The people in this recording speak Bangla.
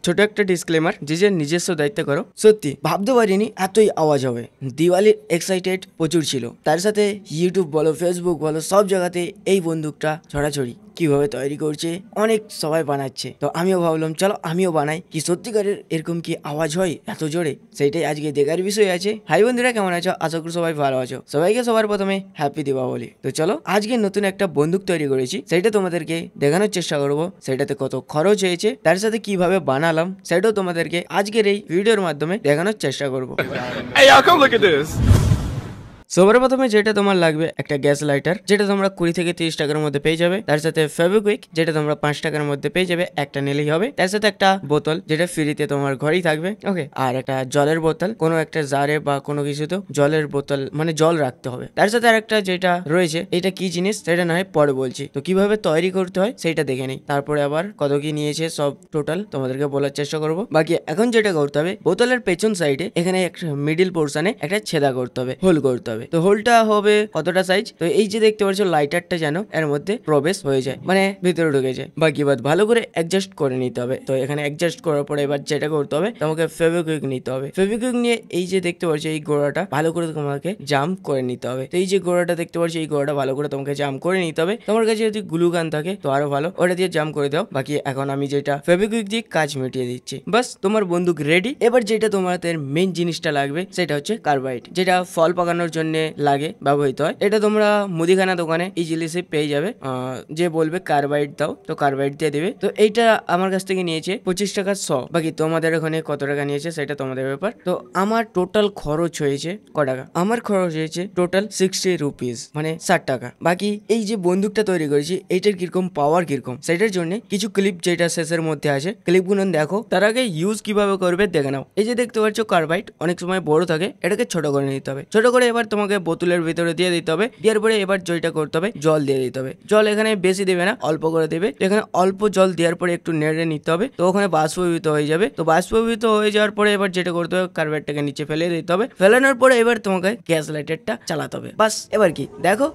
ছোট একটা ডিসক্লেমার, যে যে নিজস্ব দায়িত্ব করো। সত্যি ভাবতে পারিনি এতই আওয়াজ হবে। দিওয়ালির এক্সাইটেড প্রচুর ছিল, তার সাথে ইউটিউব বলো ফেসবুক বলো সব জায়গাতে এই বন্দুকটা ছড়াছড়ি কিভাবে তৈরি করছে অনেক সবাই বানাচ্ছে। তো আমিও ভাবলাম চলো আমিও বানাই, কি সত্যিকারের এরকম কি আওয়াজ হয় এত জোরে, সেইটাই আজকে দেখার বিষয় আছে। হাই বন্ধুরা, কেমন আছো? আশা করি সবাই ভালো আছো। সবাইকে সবার প্রথমে হ্যাপি দীপাবলি। তো চলো আজকে নতুন একটা বন্দুক তৈরি করেছি, সেটা তোমাদেরকে দেখানোর চেষ্টা করবো। সেটাতে কত খরচ হয়েছে, তার সাথে কিভাবে বানালাম সেটাও তোমাদেরকে আজকের এই ভিডিওর মাধ্যমে দেখানোর চেষ্টা করবো। সবার প্রথমে যেটা তোমার লাগবে একটা গ্যাস লাইটার, যেটা তোমরা 20 থেকে 30 টাকার মধ্যে পেয়ে যাবে। তার সাথে ফেভিকুইক, যেটা তোমরা 5 টাকার মধ্যে পেয়ে যাবে, একটা নিলেই হবে। তার সাথে একটা বোতল, যেটা ফ্রিতে তোমার ঘরেই থাকবে, ওকে। আর একটা জলের বোতল, কোনো একটা জারে বা কোনো কিছুতে জলের বোতল মানে জল রাখতে হবে। তার সাথে আর একটা যেটা রয়েছে, এটা কি জিনিস সেটা না হয় পরে বলছি। তো কিভাবে তৈরি করতে হয় সেইটা দেখে নিই, তারপরে আবার কত কি নিয়েছে সব টোটাল তোমাদেরকে বলার চেষ্টা করবো। বাকি এখন যেটা করতে হবে, বোতলের পেছন সাইডে এখানে একটা মিডিল পোর্শনে একটা ছেদা করতে হবে, হোল করতে হবে। তো হোলটা হবে কতটা সাইজ, তো এই যে দেখতে পাচ্ছ লাইটারটা যেন এর মধ্যে প্রবেশ হয়ে যায়, মানে ভিতরে ঢুকে যায়। বাকি বাদ ভালো করে অ্যাডজাস্ট করে নিতে হবে। তো এখানে অ্যাডজাস্ট করার পরে এবার যেটা করতে হবে, তোমাকে ফেভিকুইক নিতে হবে। ফেভিকুইক নিয়ে এই যে দেখতে পাচ্ছ এই গোড়াটা ভালো করে তোমাকে জাম করে নিতে হবে। তো এই যে গোড়াটা দেখতে পাচ্ছ, এই গোড়াটা ভালো করে তোমাকে জাম করে নিতে হবে। তোমার কাছে যদি গ্লু গান থাকে তো আরো ভালো, ওটা দিয়ে জাম করে দাও। বাকি এখন আমি যেটা ফেভিকুইক দিয়ে কাজ মিটিয়ে দিচ্ছি, বাস তোমার বন্দুক রেডি। এবার যেটা তোমাদের মেইন জিনিসটা লাগবে সেটা হচ্ছে কার্বাইড, যেটা ফল পাকানোর জন্য লাগে ব্যবহৃত হয়। এটা তোমরা মুদিখানা দোকানে ইজিলি সে পেয়ে যাবে। যে বলবে কার্বাইড দাও তো কার্বাইড দিয়ে দেবে। তো এইটা আমার কাছ থেকে নিয়েছে 25 টাকা 100। বাকি তোমাদের ওখানে কত টাকা নিয়েছে সেটা তোমাদের ব্যাপার। তো আমার টোটাল খরচ হয়েছে ক টাকা, আমার খরচ হয়েছে টোটাল 60 রুপিস, মানে 60 টাকা। বাকি এই যে বন্দুকটা তৈরি করেছি এইটার কিরকম পাওয়ার কিরকম সেটার জন্য কিছু ক্লিপ যেটা শেষের মধ্যে আছে, ক্লিপগুলো দেখো। তার আগে ইউজ কিভাবে করবে দেখে নাও। এই যে দেখতে পাচ্ছ কার্বাইড অনেক সময় বড় থাকে, এটাকে ছোট করে নিতে হবে। ছোট করে এবার তোমাকে বোতলের ভিতরে দিয়ে দিতে হবে। দেওয়ার পরে এবার যেটা করতে হবে, জল দিয়ে দিতে হবে। জল এখানে বেশি দেবে না, অল্প করে দেবে। এখানে অল্প জল দেওয়ার পরে একটু নেড়ে নিতে হবে। তো ওখানে বাষ্পীভূত হয়ে যাবে। তো বাষ্পীভূত হয়ে যাওয়ার পরে এবার যেটা করতে হবে, কার্বাইডটাকে নিচে ফেলে দিতে হবে। ফেলানোর পরে এবার তোমাকে গ্যাস লাইটারটা চালাতে হবে। বাস এবার কি দেখো।